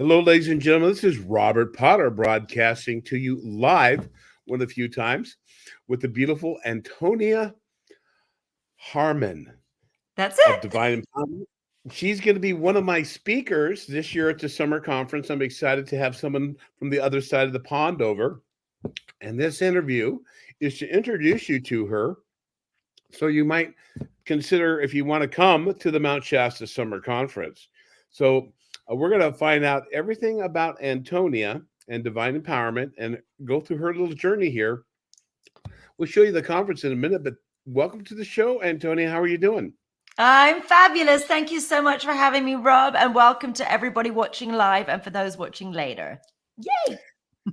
Hello, ladies and gentlemen. This is Robert Potter broadcasting to you live one of the few times with the beautiful Antonia Harmon That's of it. Divine Empowerment. She's going to be one of my speakers this year at the summer conference. I'm excited to have someone from the other side of the pond over. And this interview is to introduce you to her. So you might consider if you want to come to the Mount Shasta Summer Conference. So we're going to find out everything about Antonia and Divine Empowerment and go through her little journey here. We'll show you the conference in a minute, but welcome to the show, Antonia. How are you doing? I'm fabulous. Thank you so much for having me, Rob, and welcome to everybody watching live and for those watching later. Yay!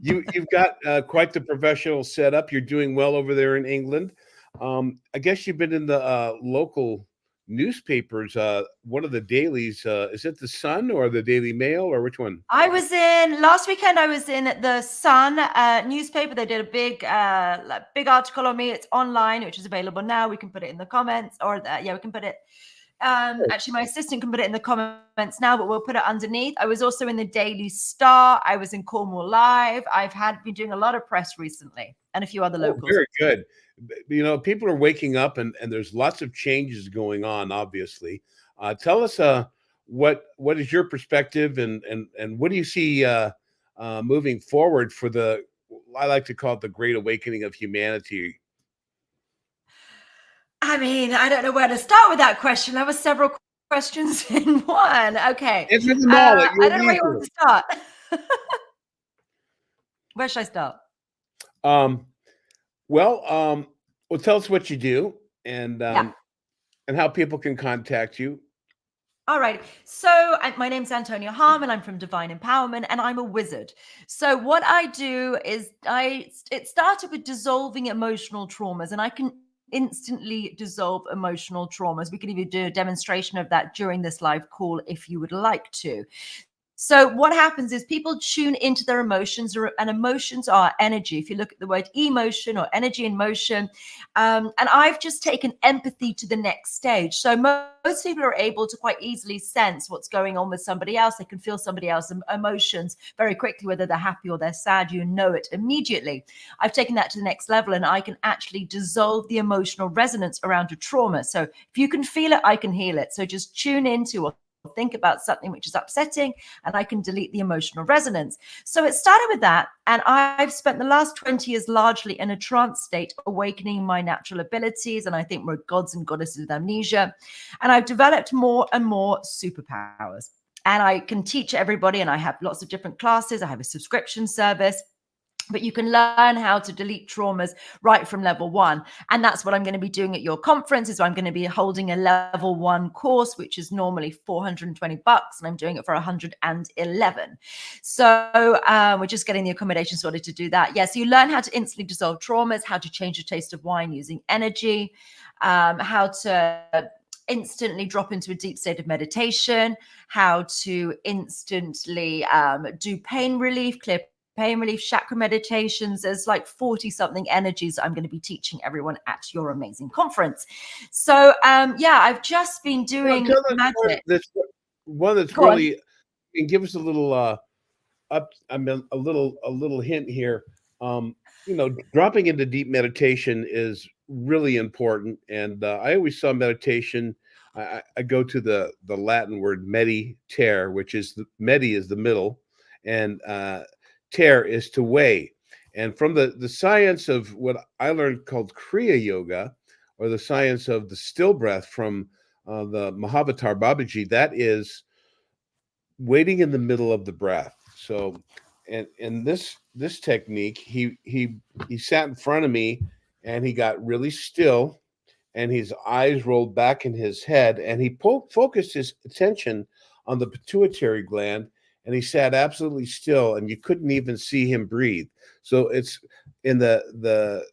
You've got quite the professional setup. You're doing well over there in England. I guess you've been in the local newspapers. One of the dailies. Is it the Sun or the Daily Mail or which one? Last weekend. I was in the Sun newspaper. They did a big article on me. It's online, which is available now. We can put it in the comments, or we can put it. Actually, my assistant can put it in the comments now, but we'll put it underneath. I was also in the Daily Star. I was in Cornwall Live. I've been doing a lot of press recently, and a few other locals. Very good. You know, people are waking up, and there's lots of changes going on. Obviously, tell us what is your perspective, and what do you see moving forward for the, I like to call it the Great Awakening of humanity. I mean, I don't know where to start with that question. There were several questions in one. Okay. Answer them all. I don't know where you want to start. Where should I start? Well, tell us what you do and how people can contact you. All right. So my name's Antonia Harmon. I'm from Divine Empowerment, and I'm a wizard. So what I do is it started with dissolving emotional traumas, and I can instantly dissolve emotional traumas. We can even do a demonstration of that during this live call if you would like to. So what happens is people tune into their emotions, and emotions are energy. If you look at the word emotion or energy in motion, and I've just taken empathy to the next stage. So most people are able to quite easily sense what's going on with somebody else. They can feel somebody else's emotions very quickly, whether they're happy or they're sad. You know it immediately. I've taken that to the next level, and I can actually dissolve the emotional resonance around a trauma. So if you can feel it, I can heal it. So just tune into or think about something which is upsetting, and I can delete the emotional resonance. So it started with that, and I've spent the last 20 years largely in a trance state, awakening my natural abilities, and I think we're gods and goddesses with amnesia, and I've developed more and more superpowers, and I can teach everybody, and I have lots of different classes. I have a subscription service, but you can learn how to delete traumas right from level 1. And that's what I'm going to be doing at your conference. Is I'm going to be holding a level 1 course, which is normally $420, and I'm doing it for 111. So we're just getting the accommodation sorted to do that. So you learn how to instantly dissolve traumas, how to change the taste of wine using energy, how to instantly drop into a deep state of meditation, how to instantly do pain relief, clear pain relief, chakra meditations. There's like 40 something energies I'm going to be teaching everyone at your amazing conference. So I've just been doing magic. One that's really, and give us a little a little hint here. Dropping into deep meditation is really important, and I always saw meditation. I go to the Latin word mediter, which is medi is the middle, and ter is to weigh. And from the science of what I learned called Kriya Yoga, or the science of the still breath from the Mahavatar Babaji, that is waiting in the middle of the breath. So, and this technique, he sat in front of me, and he got really still, and his eyes rolled back in his head, and he focused his attention on the pituitary gland, and he sat absolutely still, and you couldn't even see him breathe. So it's in the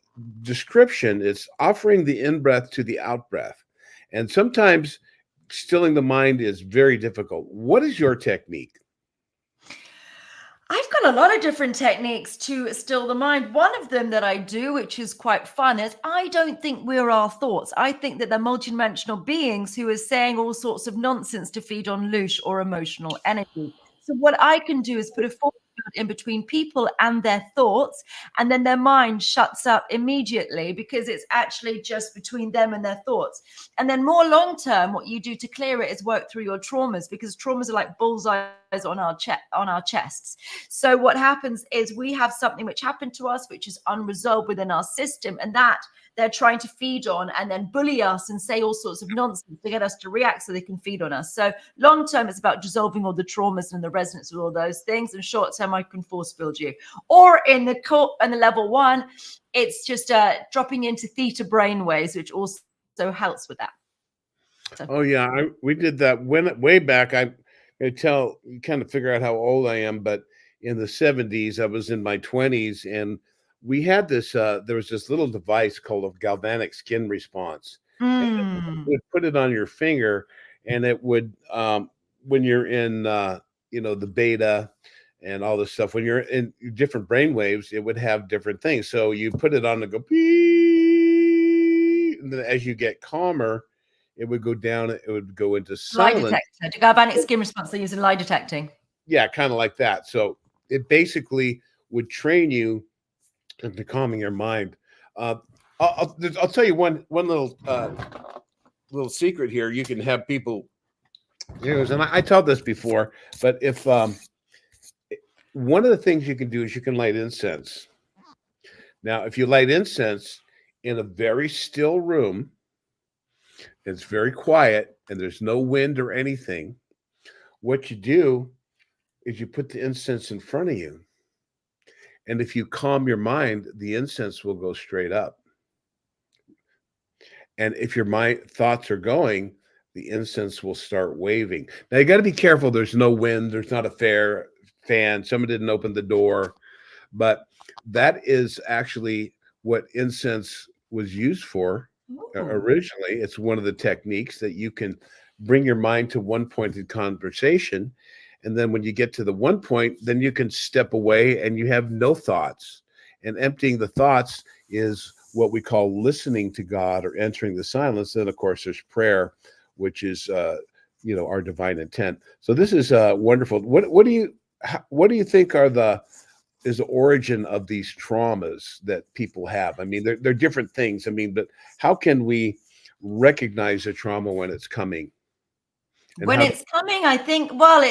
description, it's offering the in-breath to the out-breath. And sometimes stilling the mind is very difficult. What is your technique? I've got a lot of different techniques to still the mind. One of them that I do, which is quite fun, is I don't think we're our thoughts. I think that they're multidimensional beings who are saying all sorts of nonsense to feed on loosh or emotional energy. So what I can do is put a force field in between people and their thoughts, and then their mind shuts up immediately because it's actually just between them and their thoughts. And then more long term, what you do to clear it is work through your traumas, because traumas are like bullseyes on our chests. So what happens is we have something which happened to us, which is unresolved within our system, and that they're trying to feed on and then bully us and say all sorts of nonsense to get us to react so they can feed on us. So long term, it's about dissolving all the traumas and the resonance with all those things. And short term, I can force field you. Or in the level 1, it's just dropping into theta brainwaves, which also helps with that. So. Oh yeah, we did that way back. I tell you kind of figure out how old I am, but in the 70s, I was in my 20s, and we had this. There was this little device called a galvanic skin response. And you would put it on your finger, and it would when you're in the beta and all this stuff. When you're in different brain waves, it would have different things. So you put it on and go beep, and then as you get calmer, it would go down. It would go into silence. Lie detector. Galvanic skin response. They're using lie detecting. Yeah, kind of like that. So it basically would train you into calming your mind. I'll tell you one little secret here. You can have people use, and I told this before, but if one of the things you can do is you can light incense. Now, if you light incense in a very still room, it's very quiet, and there's no wind or anything, what you do is you put the incense in front of you. And if you calm your mind, the incense will go straight up. And if your thoughts are going, the incense will start waving. Now, you got to be careful. There's no wind. There's not a fair fan. Someone didn't open the door. But that is actually what incense was used for originally. It's one of the techniques that you can bring your mind to one pointed conversation. And then when you get to the one point, then you can step away and you have no thoughts. And emptying the thoughts is what we call listening to God or entering the silence. Then, of course, there's prayer, which is, our divine intent. So this is wonderful. What do you think is the origin of these traumas that people have? I mean, they're different things. I mean, but how can we recognize a trauma when it's coming? When it's coming, I think, not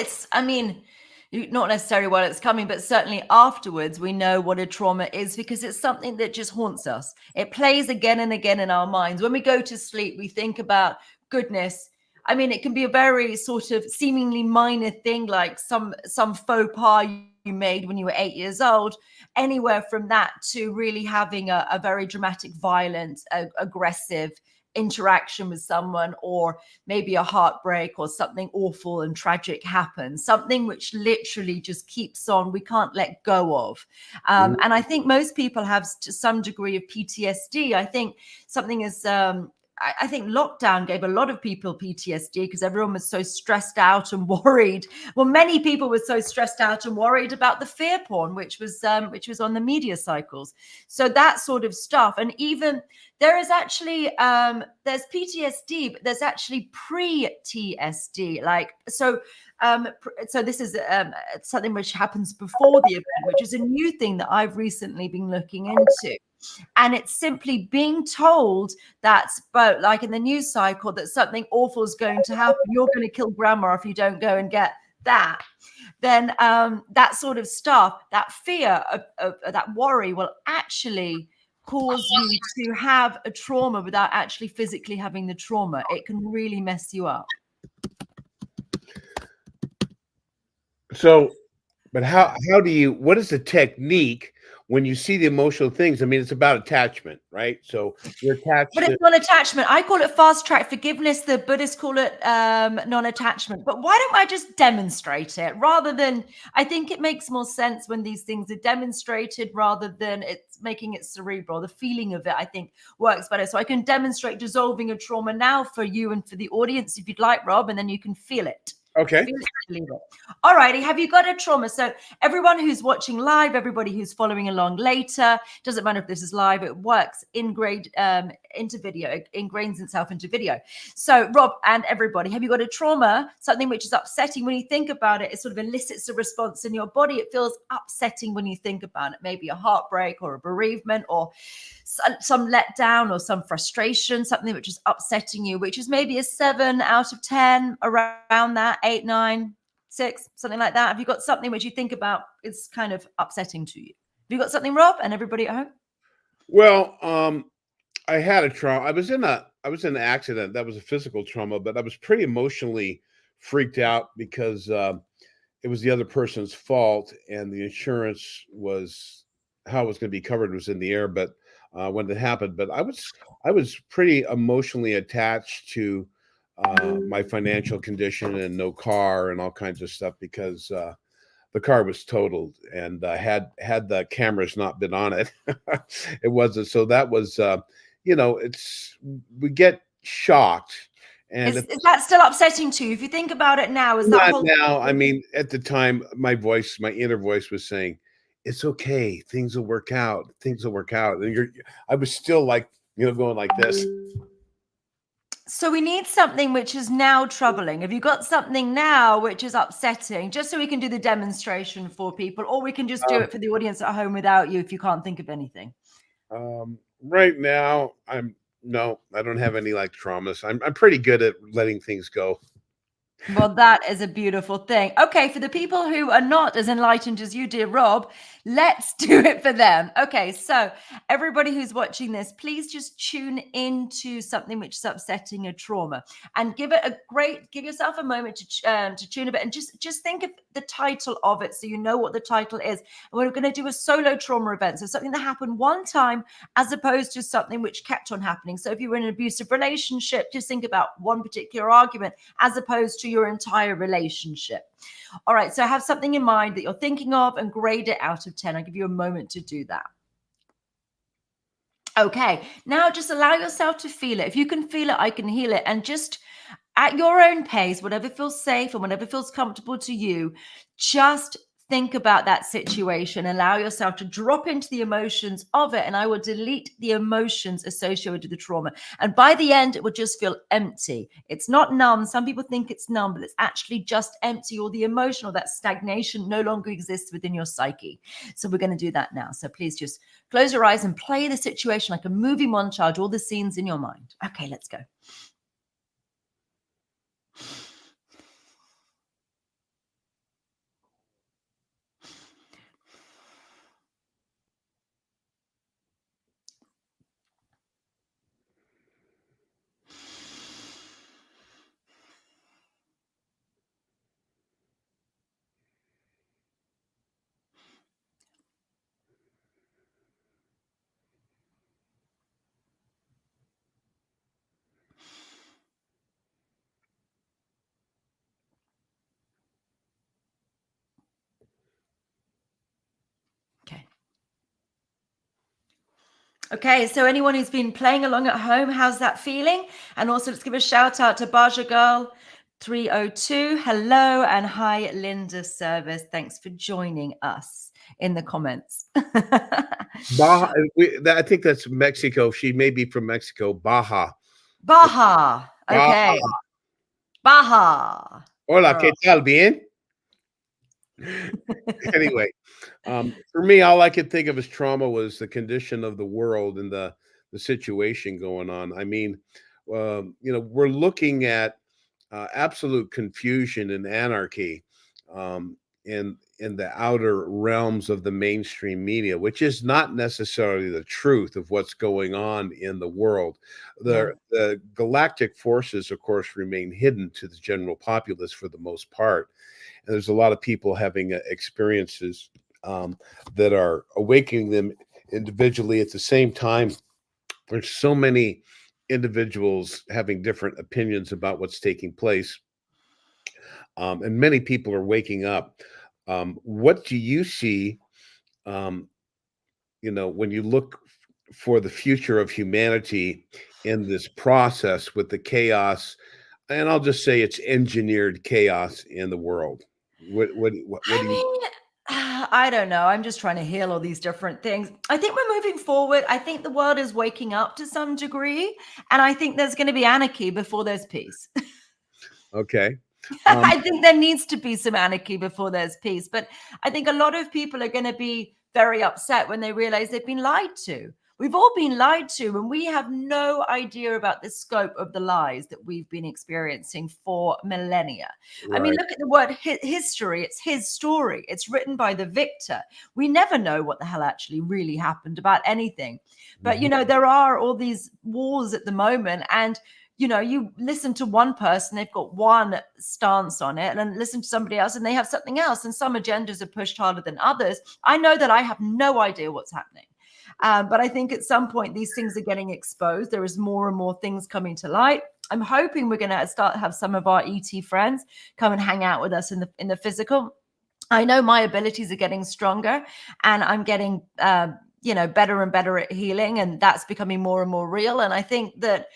necessarily while it's coming, but certainly afterwards, we know what a trauma is because it's something that just haunts us. It plays again and again in our minds. When we go to sleep, we think about, goodness, I mean, it can be a very sort of seemingly minor thing, like some faux pas you made when you were 8 years old, anywhere from that to really having a very dramatic, violent, aggressive interaction with someone, or maybe a heartbreak or something awful and tragic happens, something which literally just keeps on, we can't let go of. And I think most people have to some degree of PTSD. I think something is I think lockdown gave a lot of people PTSD because everyone was so stressed out and worried. Well, many people were so stressed out and worried about the fear porn, which was on the media cycles. So that sort of stuff. And even there is actually there's PTSD, but there's actually pre-TSD. So this is something which happens before the event, which is a new thing that I've recently been looking into. And it's simply being told that, like in the news cycle, that something awful is going to happen. You're going to kill grandma if you don't go and get that. Then that sort of stuff, that fear, of that worry will actually cause you to have a trauma without actually physically having the trauma. It can really mess you up. So, but what is the technique when you see the emotional things? I mean, it's about attachment, right? So you're attached. But it's non-attachment. I call it fast track forgiveness. The Buddhists call it non-attachment. But why don't I just demonstrate it rather than, I think it makes more sense when these things are demonstrated rather than it's making it cerebral. The feeling of it, I think, works better. So I can demonstrate dissolving a trauma now for you and for the audience if you'd like, Rob, and then you can feel it. Okay. Feel it, believe it. All righty. Have you got a trauma? So everyone who's watching live, everybody who's following along later, doesn't matter if this is live, it works into video, it ingrains itself into video. So Rob and everybody, have you got a trauma? Something which is upsetting when you think about it, it sort of elicits a response in your body. It feels upsetting when you think about it. Maybe a heartbreak or a bereavement or some letdown or some frustration, something which is upsetting you, which is maybe a 7 out of 10, around that, 8, 9, 6, something like that. Have you got something which you think about is kind of upsetting to you? Have you got something, Rob, and everybody at home? Well, I had a trauma. I was in an accident. That was a physical trauma, but I was pretty emotionally freaked out because it was the other person's fault, and the insurance was how it was going to be covered was in the air. But when it happened, but I was pretty emotionally attached to my financial condition and no car and all kinds of stuff because the car was totaled, and had the cameras not been on it, it wasn't. So that was, it's we get shocked, and Is that still upsetting to you? If you think about it now, is that not whole now. I mean, at the time, my inner voice was saying, "It's okay. Things will work out. Things will work out." And I was still like, going like this. So we need something which is now troubling. Have you got something now which is upsetting? Just so we can do the demonstration for people, or we can just do it for the audience at home without you if you can't think of anything. Right now, no, I don't have any like traumas. I'm pretty good at letting things go. Well, that is a beautiful thing. Okay, for the people who are not as enlightened as you, dear Rob, let's do it for them. Okay, so everybody who's watching this, please just tune into something which is upsetting, a trauma, and give yourself a moment to tune a bit, and just think of the title of it so you know what the title is. And we're going to do a solo trauma event, so something that happened one time as opposed to something which kept on happening. So if you were in an abusive relationship, just think about one particular argument as opposed to your entire relationship. All right, so have something in mind that you're thinking of and grade it out of 10. I'll give you a moment to do that. Okay, now just allow yourself to feel it. If you can feel it, I can heal it. And just at your own pace, whatever feels safe and whatever feels comfortable to you, just think about that situation. Allow yourself to drop into the emotions of it. And I will delete the emotions associated with the trauma. And by the end, it will just feel empty. It's not numb. Some people think it's numb, but it's actually just empty, or the emotional, that stagnation no longer exists within your psyche. So we're going to do that now. So please just close your eyes and play the situation like a movie montage, all the scenes in your mind. Okay, let's go. Okay, so anyone who's been playing along at home, how's that feeling? And also let's give a shout out to Baja Girl 302. Hello, and hi, Linda Service. Thanks for joining us in the comments. Baja. I think that's Mexico. She may be from Mexico. Baja. Baja. Okay. Baja. Hola, ¿qué tal? Bien. Anyway, for me, all I could think of as trauma was the condition of the world and the situation going on. I mean, we're looking at absolute confusion and anarchy in the outer realms of the mainstream media, which is not necessarily the truth of what's going on in the world. The galactic forces, of course, remain hidden to the general populace for the most part. And there's a lot of people having experiences that are awakening them individually. At the same time, there's so many individuals having different opinions about what's taking place. And many people are waking up. What do you see, when you look for the future of humanity in this process with the chaos and I'll just say it's engineered chaos in the world. What I do you? mean, I don't know. I'm just trying to heal all these different things. I think we're moving forward. I think the world is waking up to some degree. And I think there's going to be anarchy before there's peace. Okay. I think there needs to be some anarchy before there's peace. But I think a lot of people are going to be very upset when they realize they've been lied to. We've all been lied to, and we have no idea about the scope of the lies that we've been experiencing for millennia. I mean, Right. look at the word history. It's his story. It's written by the victor. We never know what the hell actually really happened about anything. But, Mhm. there are all these wars at the moment, and you listen to one person, they've got one stance on it, and then listen to somebody else and they have something else. And some agendas are pushed harder than others. I know that I have no idea what's happening. But I think at some point these things are getting exposed. There is more and more things coming to light. I'm hoping we're going to start to have some of our ET friends come and hang out with us in the physical. I know my abilities are getting stronger, and I'm getting better and better at healing, and that's becoming more and more real. And I think that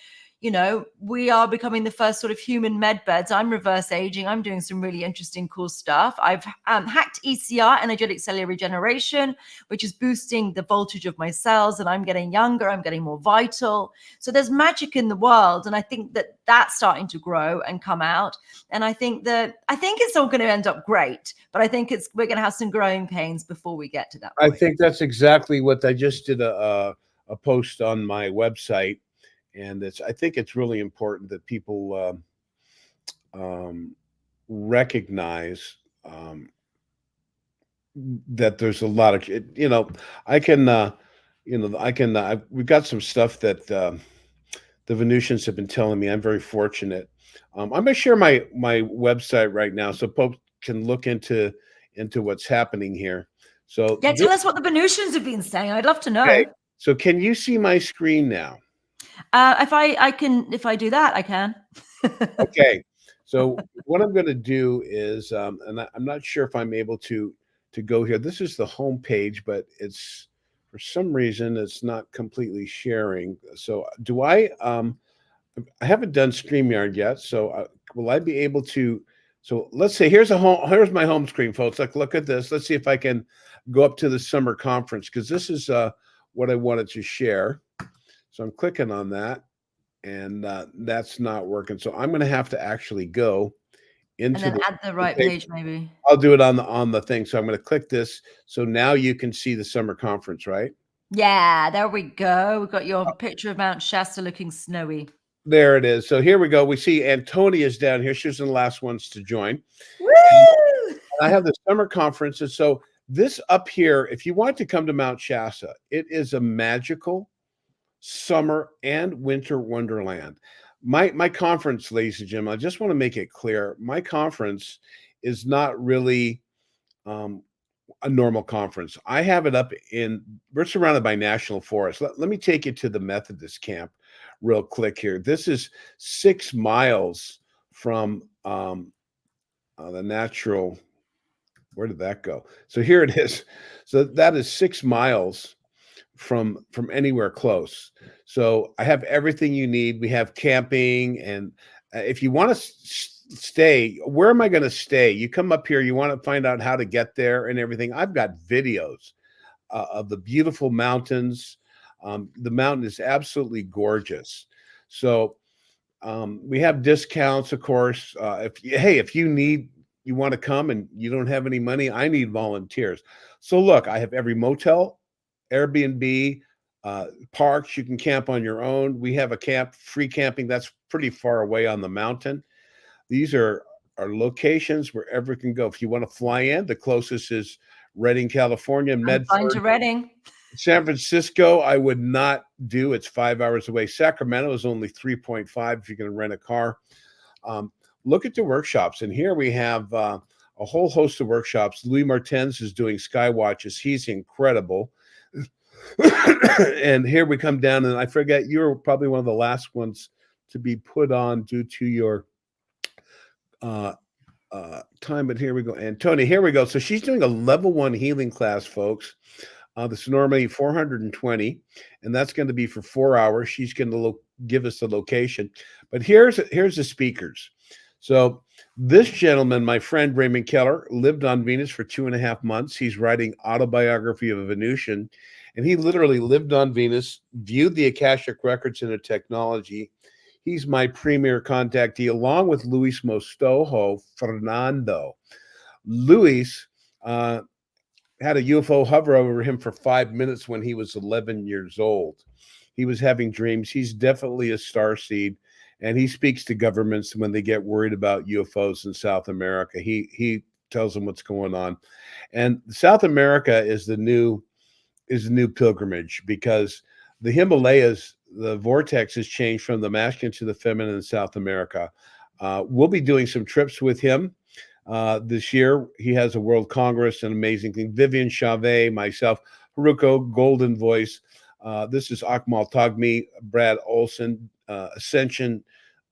we are becoming the first sort of human med beds. I'm reverse aging. I'm doing some really interesting, cool stuff. I've hacked ECR, energetic cellular regeneration, which is boosting the voltage of my cells, and I'm getting younger. I'm getting more vital. So there's magic in the world, and I think that that's starting to grow and come out. And I think it's all going to end up great, but I think we're going to have some growing pains before we get to that I point. think that's exactly what I just did a post on my website, and I think it's really important that people recognize that there's a lot of I can we've got some stuff that the Venusians have been telling me. I'm very fortunate. I'm going to share my website right now so folks can look into what's happening here. So Yeah, tell us what the Venusians have been saying. I'd love to okay, know. so can you see my screen now? If I do that, I can. Okay. So what I'm going to do is, I'm not sure if I'm able to go here. This is the home page, but it's for some reason it's not completely sharing. So do I? I haven't done StreamYard yet. So will I be able to? So let's say here's a home. Here's my home screen, folks. Like, look at this. Let's see if I can go up to the summer conference because this is what I wanted to share. So I'm clicking on that and that's not working. So I'm going to have to actually go And into then add the the right page. page, maybe. I'll do it on the thing. So I'm going to click this. So now you can see the summer conference, right? Yeah, there we go. We've got your picture of Mount Shasta looking snowy. There it is. So here we go. We see Antonia's down here. She was one of the last ones to join. And Woo! I have the summer conference. And so this up here, if you want to come to Mount Shasta, it is a magical summer and winter wonderland. My conference, ladies and gentlemen, I just want to make it clear. My conference is not really um, a normal conference. I have it up we're surrounded by national forests. Let me take you to the Methodist camp real quick here. This is 6 miles from the natural. Where did that go? So here it is. So that is 6 miles from anywhere close. So I have everything you need. We have camping, and if you want to stay, where am I going to stay? You come up here, you want to find out how to get there and everything. I've got videos of the beautiful mountains. The mountain is absolutely gorgeous. So we have discounts, of course. If you want to come and you don't have any money, I need volunteers. So look, I have every motel, Airbnb, parks. You can camp on your own. We have free camping that's pretty far away on the mountain. These are locations wherever it can go. If you want to fly in, the closest is Redding, California, I'm flying to Medford. Reading. San Francisco, I would not do. It's 5 hours away. Sacramento is only 3.5 if you're going to rent a car. Look at the workshops. And here we have a whole host of workshops. Louis Martens is doing sky watches. He's incredible. And here we come down, and I forget, you're probably one of the last ones to be put on due to your time. But here we go. And Tony, here we go. So she's doing a level 1 healing class, folks. This is normally 420, and that's going to be for 4 hours. She's going to give us the location. But here's the speakers. So this gentleman, my friend Raymond Keller, lived on Venus for 2.5 months. He's writing Autobiography of a Venusian, and he literally lived on Venus, viewed the Akashic records and the technology. He's my premier contactee, along with Luis Mostojo Fernando. Luis had a UFO hover over him for 5 minutes when he was 11 years old. He was having dreams. He's definitely a starseed, and he speaks to governments when they get worried about UFOs in South America. He tells them what's going on, and South America is the new pilgrimage, because the Himalayas, the vortex has changed from the masculine to the feminine in South America. We'll be doing some trips with him this year. He has a World Congress, an amazing thing. Vivian Chavez, myself, Haruko, Golden Voice. This is Akmal Tagmi, Brad Olson, Ascension,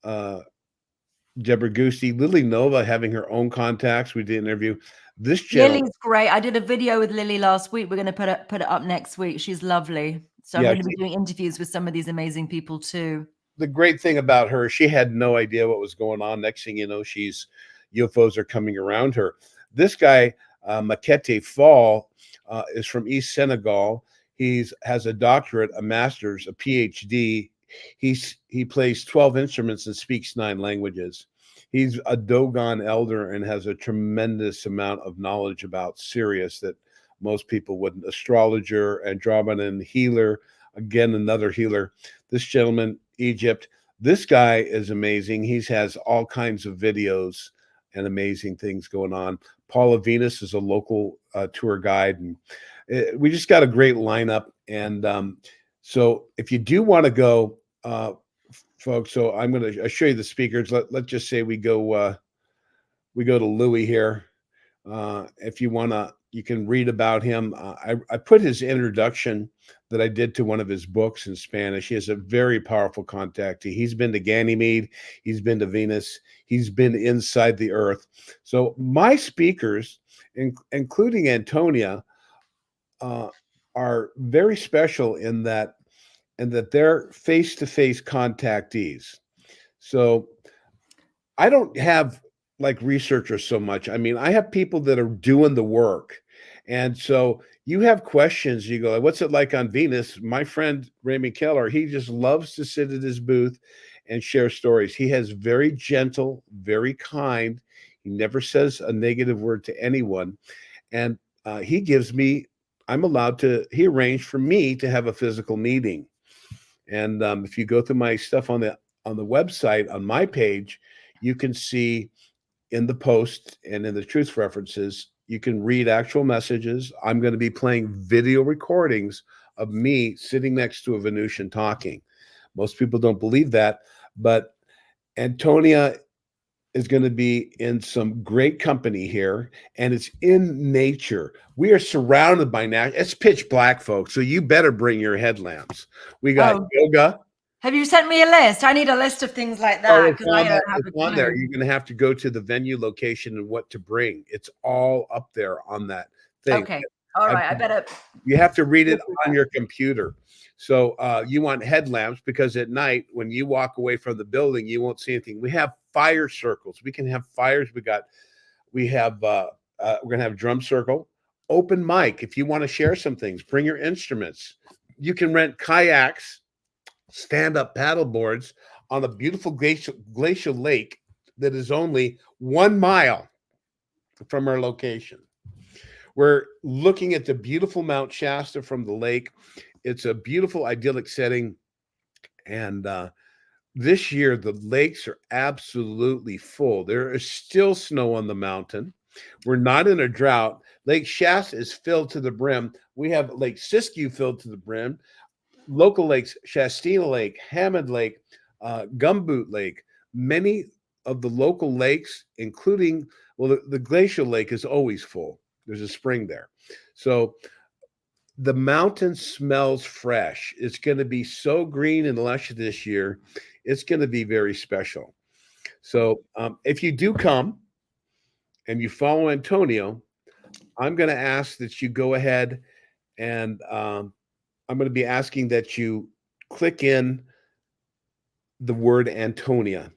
Deborah Gusti, Lily Nova having her own contacts. We did an interview. This channel, Lily's great. I did a video with Lily last week. We're going to put it up next week. She's lovely. So I'm going to be doing interviews with some of these amazing people too. The great thing about her, she had no idea what was going on. Next thing you know, UFOs are coming around her. This guy, Makete Fall, is from East Senegal. He has a doctorate, a master's, a PhD. He plays 12 instruments and speaks 9 languages. He's a Dogon elder and has a tremendous amount of knowledge about Sirius that most people wouldn't. Astrologer, Andromedan healer, again, another healer. This gentleman, Egypt. This guy is amazing. He has all kinds of videos and amazing things going on. Paula Venus is a local tour guide, and we just got a great lineup. And so if you do want to go, folks, so I'm going to show you the speakers. Let's just say we go to Louis here. If you want to, you can read about him. I put his introduction that I did to one of his books in Spanish. He has a very powerful contactee. He's been to Ganymede. He's been to Venus. He's been inside the Earth. So my speakers, including Antonia, are very special in that they're face-to-face contactees. So I don't have like researchers so much. I mean, I have people that are doing the work. And so you have questions, you go, what's it like on Venus? My friend Raymond Keller, he just loves to sit at his booth and share stories. He has very gentle, very kind. He never says a negative word to anyone. And he arranged for me to have a physical meeting. And if you go through my stuff on the website, on my page, you can see in the post and in the truth references, you can read actual messages. I'm going to be playing video recordings of me sitting next to a Venusian talking. Most people don't believe that, but Antonia is going to be in some great company here, and it's in nature. We are surrounded by nature. It's pitch black, folks, so you better bring your headlamps. We got yoga. Have you sent me a list? I need a list of things like that because I don't have a clue. On there. You're going to have to go to the venue location and what to bring. It's all up there on that thing. Okay. All right. I better. You have to read it on your computer. So you want headlamps because at night when you walk away from the building, you won't see anything. We have fire circles. We can have fires. We're going to have drum circle, open mic. If you want to share some things, bring your instruments. You can rent kayaks, stand-up paddle boards on a beautiful glacial lake that is only 1 mile from our location. We're looking at the beautiful Mount Shasta from the lake. It's a beautiful, idyllic setting. And this year, the lakes are absolutely full. There is still snow on the mountain. We're not in a drought. Lake Shasta is filled to the brim. We have Lake Siskiyou filled to the brim. Local lakes, Shastina Lake, Hammond Lake, Gumboot Lake, many of the local lakes, including, the glacial lake is always full. There's a spring there. So the mountain smells fresh. It's going to be so green and lush this year. It's going to be very special. So if you do come and you follow Antonio, I'm going to ask that you go ahead And I'm going to be asking that you click in the word Antonia.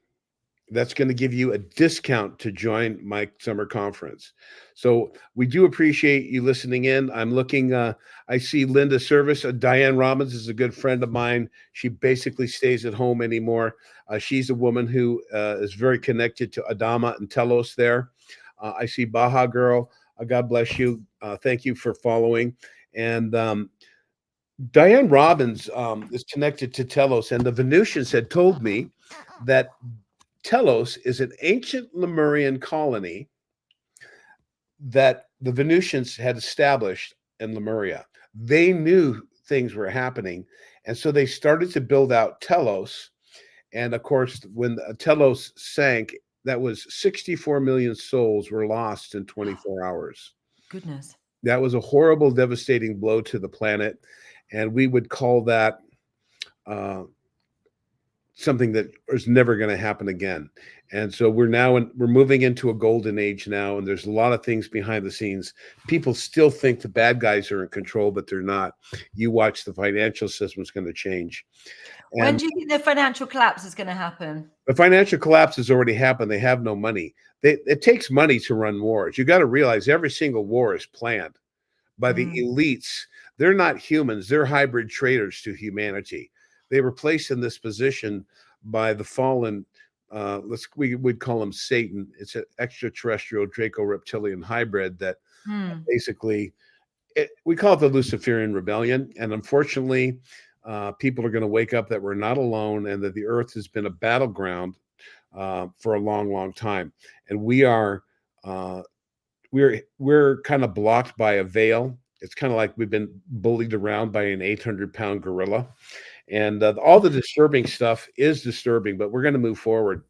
That's going to give you a discount to join my summer conference. So we do appreciate you listening in. I'm looking, I see Linda Service. Diane Robbins is a good friend of mine. She basically stays at home anymore. She's a woman who is very connected to Adama and Telos there. I see Baja Girl. God bless you. Thank you for following. And Diane Robbins is connected to Telos, and the Venusians had told me that Telos is an ancient Lemurian colony that the Venusians had established in Lemuria. They knew things were happening, and so they started to build out Telos. And of course, when Telos sank, that was 64 million souls were lost in 24 hours. Goodness. That was a horrible, devastating blow to the planet, and we would call that something that is never going to happen again. And so we're moving into a golden age now, and there's a lot of things behind the scenes. People still think the bad guys are in control, but they're not. You watch, the financial system is going to change. When do you think the financial collapse is going to happen? The financial collapse has already happened. They have no money. It takes money to run wars. You got to realize every single war is planned by the elites. They're not humans. They're hybrid traitors to humanity. They were placed in this position by the fallen, we would call him Satan. It's an extraterrestrial Draco-reptilian hybrid that basically, we call it the Luciferian rebellion. And unfortunately, people are going to wake up that we're not alone, and that the earth has been a battleground for a long, long time. And we're kind of blocked by a veil. It's kind of like we've been bullied around by an 800-pound gorilla. And all the disturbing stuff is disturbing, but we're going to move forward.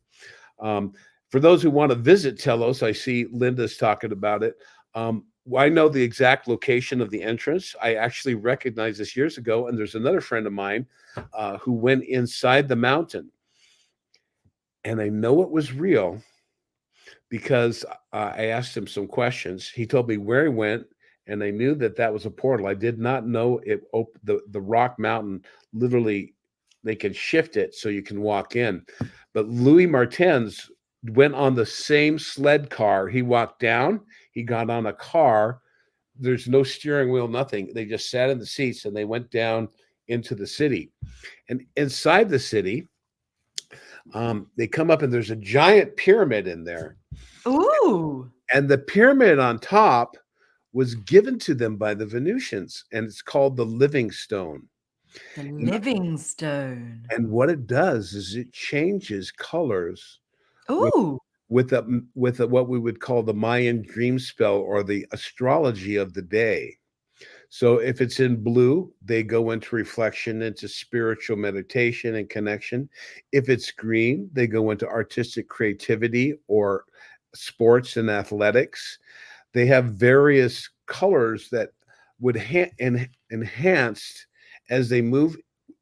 For those who want to visit Telos, I see Linda's talking about it. I know the exact location of the entrance. I actually recognized this years ago, and there's another friend of mine who went inside the mountain. And I know it was real because I asked him some questions. He told me where he went, and I knew that was a portal. I did not know it. The rock mountain, literally, they can shift it so you can walk in. But Louis Martens went on the same sled car. He walked down. He got on a car. There's no steering wheel, nothing. They just sat in the seats, and they went down into the city. And inside the city, they come up, and there's a giant pyramid in there. Ooh! And the pyramid on top was given to them by the Venusians, and it's called the Living Stone. The Living Stone. And what it does is it changes colors. Ooh! With what we would call the Mayan dream spell, or the astrology of the day. So if it's in blue, they go into reflection, into spiritual meditation and connection. If it's green, they go into artistic creativity or sports and athletics. They have various colors that would enhanced as they move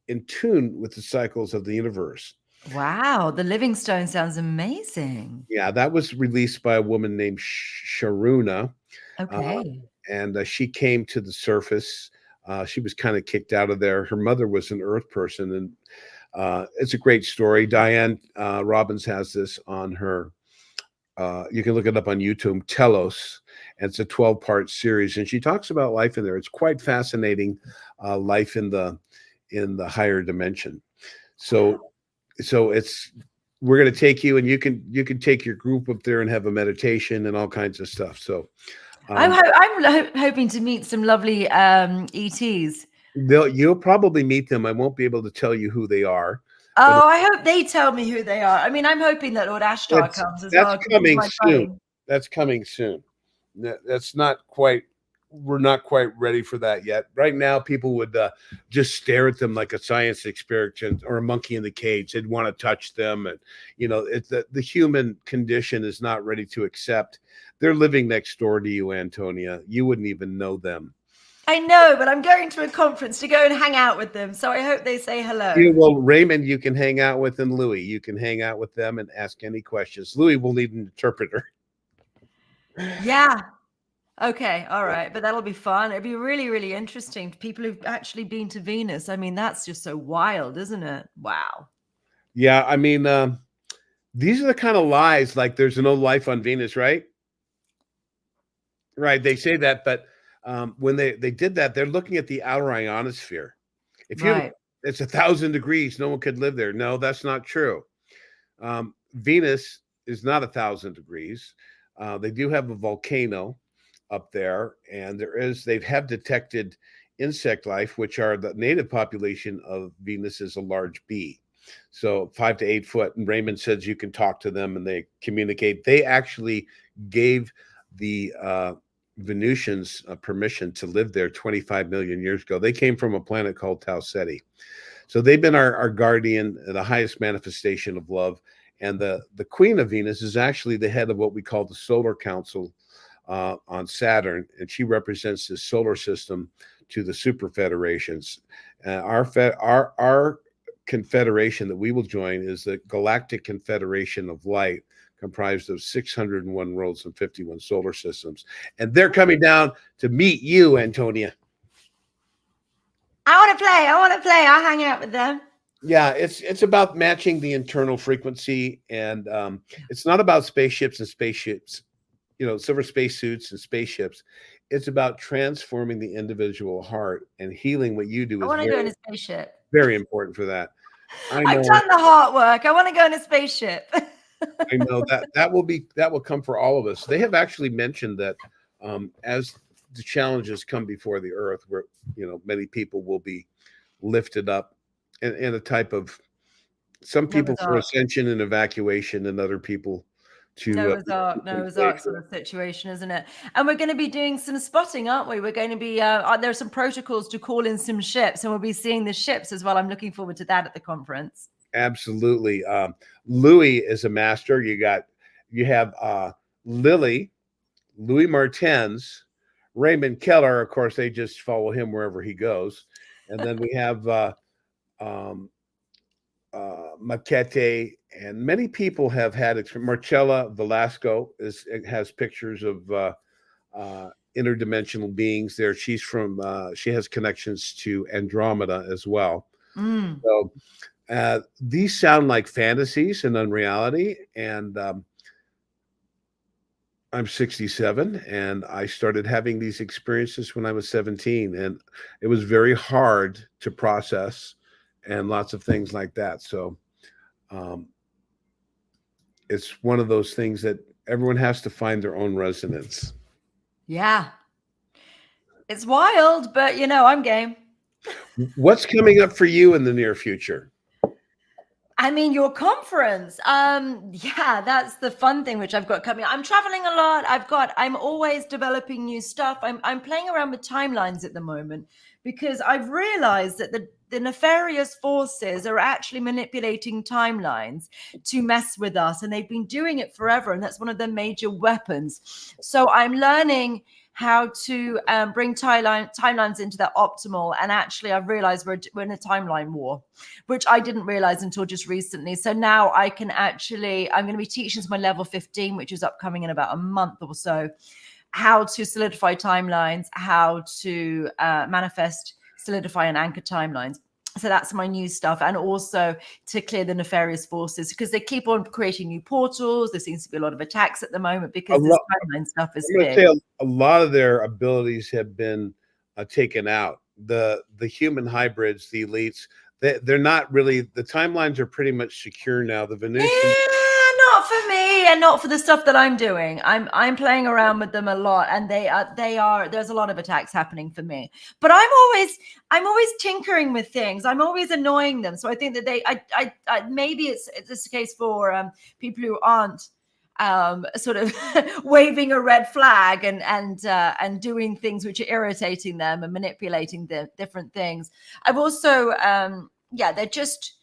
in tune with the cycles of the universe. Wow, the Living Stone sounds amazing. Yeah, that was released by a woman named Sharuna. Okay. And she came to the surface. She was kind of kicked out of there. Her mother was an earth person, and it's a great story. Diane Robbins has this on her. You can look it up on YouTube, Telos, and it's a 12-part series, and she talks about life in there. It's quite fascinating, life in the higher dimension. So we're going to take you, and you can take your group up there and have a meditation and all kinds of stuff. So I'm hoping to meet some lovely ETs. You'll probably meet them. I won't be able to tell you who they are. Oh, I hope they tell me who they are. I mean, I'm hoping that Lord Ashtar comes as well. That's coming soon. That's coming soon. That's not quite. We're not quite ready for that yet. Right now, people would just stare at them like a science experiment or a monkey in the cage. They'd want to touch them, and the human condition is not ready to accept. They're living next door to you, Antonia. You wouldn't even know them. I know, but I'm going to a conference to go and hang out with them, so I hope they say hello. Yeah, well, Raymond, you can hang out with, and Louis, you can hang out with them and ask any questions. Louis will need an interpreter. Yeah. Okay, all right, but that'll be fun. It'd be really, really interesting. People who've actually been to Venus. I mean, that's just so wild, isn't it? Wow. Yeah, I mean, these are the kind of lies like there's no life on Venus, right? Right. They say that, but when they did that, they're looking at the outer ionosphere. If you Right. it's 1,000 degrees, no one could live there. No, that's not true. Venus is not 1,000 degrees. They do have a volcano up there, and they have detected insect life, which are the native population of Venus is a large bee. So 5 to 8 foot. And Raymond says you can talk to them and they communicate. They actually gave the Venusians permission to live there 25 million years ago. They came from a planet called Tau Ceti. So they've been our guardian, the highest manifestation of love. And the queen of Venus is actually the head of what we call the solar council on Saturn. And she represents the solar system to the super federations. Our confederation that we will join is the Galactic Confederation of Light, comprised of 601 worlds and 51 solar systems. And they're coming down to meet you, Antonia. I want to play. I'll hang out with them. Yeah, it's about matching the internal frequency, and it's not about spaceships, silver spacesuits and spaceships. It's about transforming the individual heart and healing. What you do I is want to go in a spaceship. very important for that. I've done the heart work. I want to go in a spaceship. I know that will come for all of us. They have actually mentioned that as the challenges come before the Earth, where many people will be lifted up in a type of, some people for ascension and evacuation, and other people to Noah's Ark sort of situation, isn't it? And we're going to be doing some spotting, aren't we? We're going to be there are some protocols to call in some ships, and we'll be seeing the ships as well. I'm looking forward to that at the conference. Absolutely. Louis is a master. You have Louis Martens, Raymond Keller. Of course, they just follow him wherever he goes. And then we have Maquette, and many people have had Marcella Velasco has pictures of interdimensional beings there. She's from she has connections to Andromeda as well. So these sound like fantasies and unreality. And I'm 67, and I started having these experiences when I was 17, and it was very hard to process, and lots of things like that. So it's one of those things that everyone has to find their own resonance. Yeah. It's wild, but I'm game. What's coming up for you in the near future? I mean, your conference. Yeah, that's the fun thing which I've got coming. I'm traveling a lot. I'm always developing new stuff. I'm playing around with timelines at the moment, because I've realized that the nefarious forces are actually manipulating timelines to mess with us, and they've been doing it forever, and that's one of their major weapons. So I'm learning how to bring timelines into their optimal. And actually, I've realized we're in a timeline war, which I didn't realize until just recently. So now I'm going to be teaching my level 15, which is upcoming in about a month or so, how to solidify timelines, how to manifest, solidify, and anchor timelines. So that's my new stuff. And also to clear the nefarious forces, because they keep on creating new portals. There seems to be a lot of attacks at the moment because this timeline stuff is big. A lot of their abilities have been taken out. The human hybrids, the elites, they're not really, the timelines are pretty much secure now. The Venusian... Not for me, and not for the stuff that I'm doing. I'm playing around with them a lot, and they are there's a lot of attacks happening for me. But I'm always tinkering with things. I'm always annoying them. So I think that maybe it's a case for people who aren't sort of waving a red flag and doing things which are irritating them and manipulating the different things. I've also they're just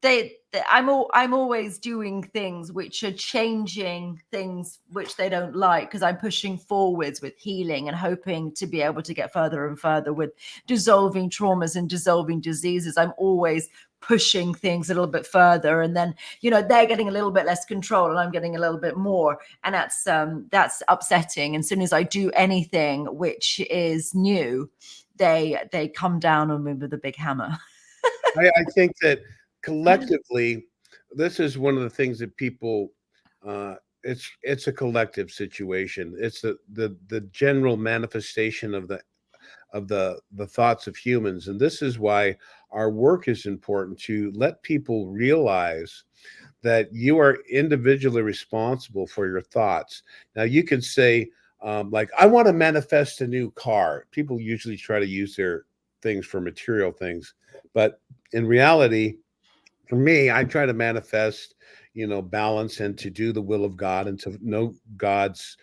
I'm always doing things which are changing things which they don't like, because I'm pushing forwards with healing and hoping to be able to get further and further with dissolving traumas and dissolving diseases. I'm always pushing things a little bit further, and then they're getting a little bit less control and I'm getting a little bit more, and that's upsetting. And as soon as I do anything which is new, they come down on me with a big hammer. I think that collectively, this is one of the things that people, it's a collective situation. It's the general manifestation of the thoughts of humans, and this is why our work is important, to let people realize that you are individually responsible for your thoughts. Now, you could say, like, I want to manifest a new car. People usually try to use their things for material things, but in reality, for me, I try to manifest, balance, and to do the will of God, and to know God's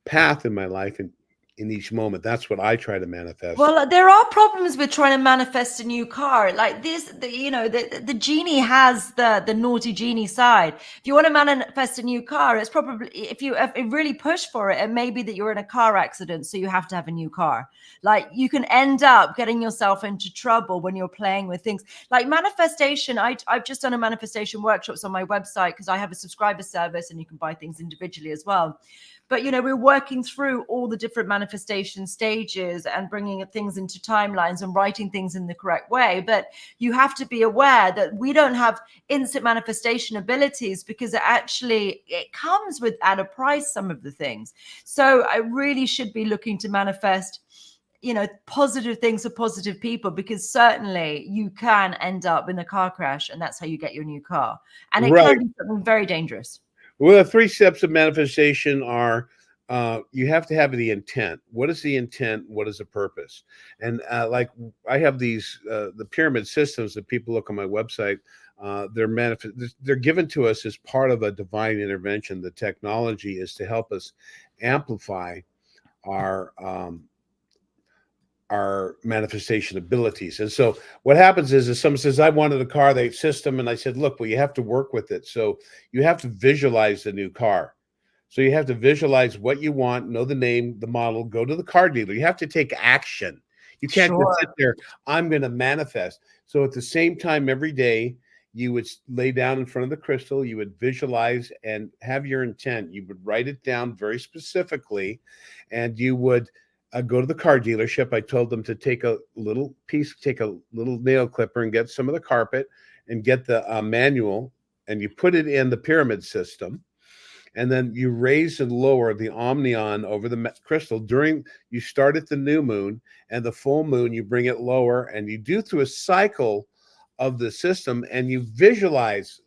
path in my life, and in each moment. That's what I try to manifest. Well, there are problems with trying to manifest a new car. Like this, the genie has the naughty genie side. If you want to manifest a new car, it's probably, if you really push for it, it may be that you're in a car accident, so you have to have a new car. Like, you can end up getting yourself into trouble when you're playing with things like manifestation. I've just done a manifestation workshops on my website because I have a subscriber service and you can buy things individually as well. But, we're working through all the different manifestation stages and bringing things into timelines and writing things in the correct way. But you have to be aware that we don't have instant manifestation abilities, because it comes with at a price, some of the things. So I really should be looking to manifest positive things for positive people, because certainly you can end up in a car crash, and that's how you get your new car. And it Right. can be something very dangerous. Well, the 3 steps of manifestation are, you have to have the intent. What is the intent? What is the purpose? And like, I have these the pyramid systems that people look on my website. They're given to us as part of a divine intervention. The technology is to help us amplify our manifestation abilities. And so what happens is someone says, I wanted a car, they system, and I said, look, well, you have to work with it. So you have to visualize the new car. So you have to visualize what you want, know the name, the model, go to the car dealer. You have to take action. You can't just sit there, I'm going to manifest. So at the same time, every day, you would lay down in front of the crystal, you would visualize and have your intent. You would write it down very specifically, and you would go to the car dealership. I told them to take a little nail clipper and get some of the carpet and get the manual, and you put it in the pyramid system. And then you raise and lower the omnion over the crystal. You start at the new moon, and the full moon, you bring it lower, and you do through a cycle of the system, and you visualize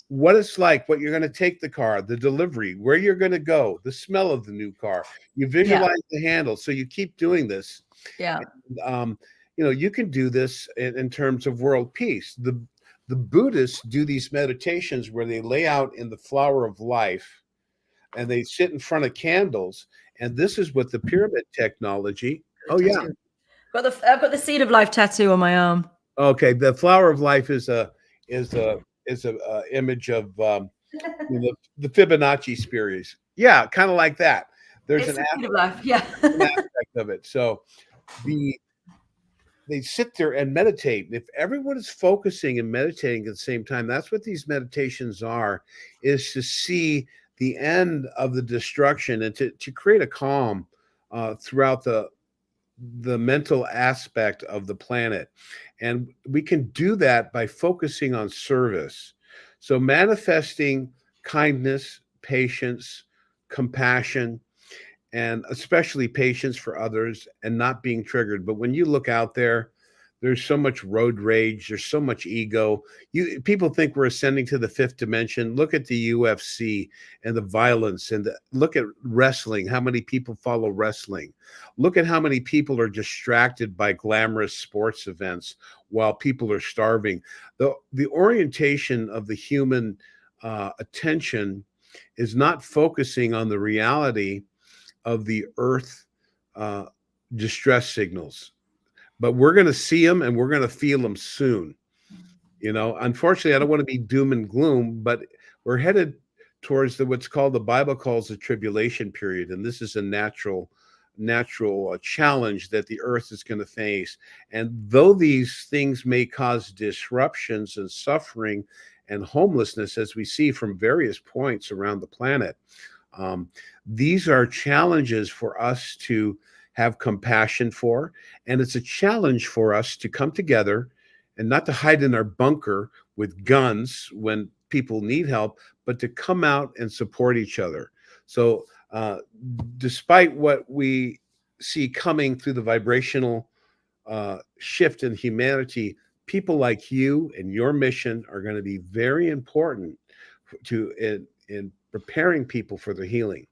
what it's like, what you're going to take the car, the delivery, where you're going to go, the smell of the new car. You visualize the handle. So you keep doing this. Yeah. And, you can do this in terms of world peace. The Buddhists do these meditations where they lay out in the flower of life and they sit in front of candles. And this is what the pyramid technology. Oh, yeah. I've got the seed of life tattoo on my arm. Okay. The flower of life is a image of the Fibonacci series. Yeah, kind of like that. There's an aspect of life. Yeah. an aspect of it. So they sit there and meditate. If everyone is focusing and meditating at the same time, that's what these meditations are, is to see the end of the destruction and to create a calm throughout the mental aspect of the planet. And we can do that by focusing on service. So manifesting kindness, patience, compassion, and especially patience for others, and not being triggered. But when you look out there, there's so much road rage. There's so much ego. People think we're ascending to the 5th dimension. Look at the UFC and the violence, and look at wrestling. How many people follow wrestling? Look at how many people are distracted by glamorous sports events while people are starving. The orientation of the human attention is not focusing on the reality of the earth distress signals. But we're going to see them and we're going to feel them soon. Unfortunately, I don't want to be doom and gloom, but we're headed towards what's called, the Bible calls, the tribulation period. And this is a natural natural challenge that the earth is going to face. And though these things may cause disruptions and suffering and homelessness, as we see from various points around the planet, these are challenges for us to have compassion for. And it's a challenge for us to come together and not to hide in our bunker with guns when people need help, but to come out and support each other. So, despite what we see coming through the vibrational shift in humanity, people like you and your mission are going to be very important in preparing people for the healing.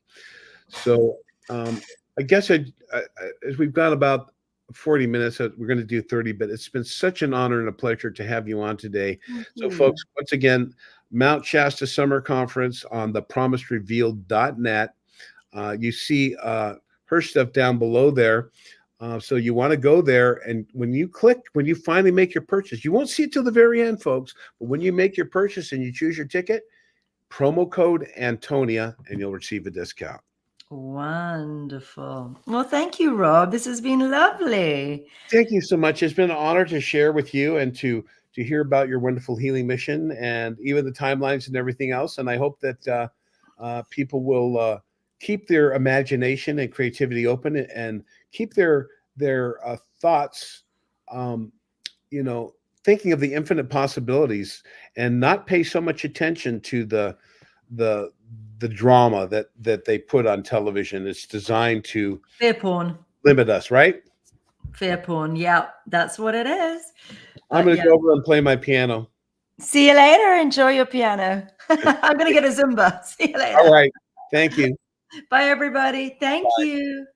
So, I guess as we've got about 40 minutes, we're going to do 30, but it's been such an honor and a pleasure to have you on today. Thank So, you. folks, once again, Mount Shasta Summer Conference on thepromiserevealed.net. You see her stuff down below there. So you want to go there, and when you finally make your purchase, you won't see it till the very end, folks. But when you make your purchase and you choose your ticket, promo code Antonia, and you'll receive a discount. Wonderful. Well, thank you, Rob. This has been lovely. Thank you so much. It's been an honor to share with you and to hear about your wonderful healing mission and even the timelines and everything else. And I hope that people will keep their imagination and creativity open and keep their thoughts, thinking of the infinite possibilities and not pay so much attention to the drama that they put on television. It's designed to fear porn, limit us, right? Fear porn. Yeah, that's what it is. I'm going to go over and play my piano. See you later. Enjoy your piano. I'm going to get a Zumba. See you later. All right. Thank you. Bye, everybody. Thank Bye. you.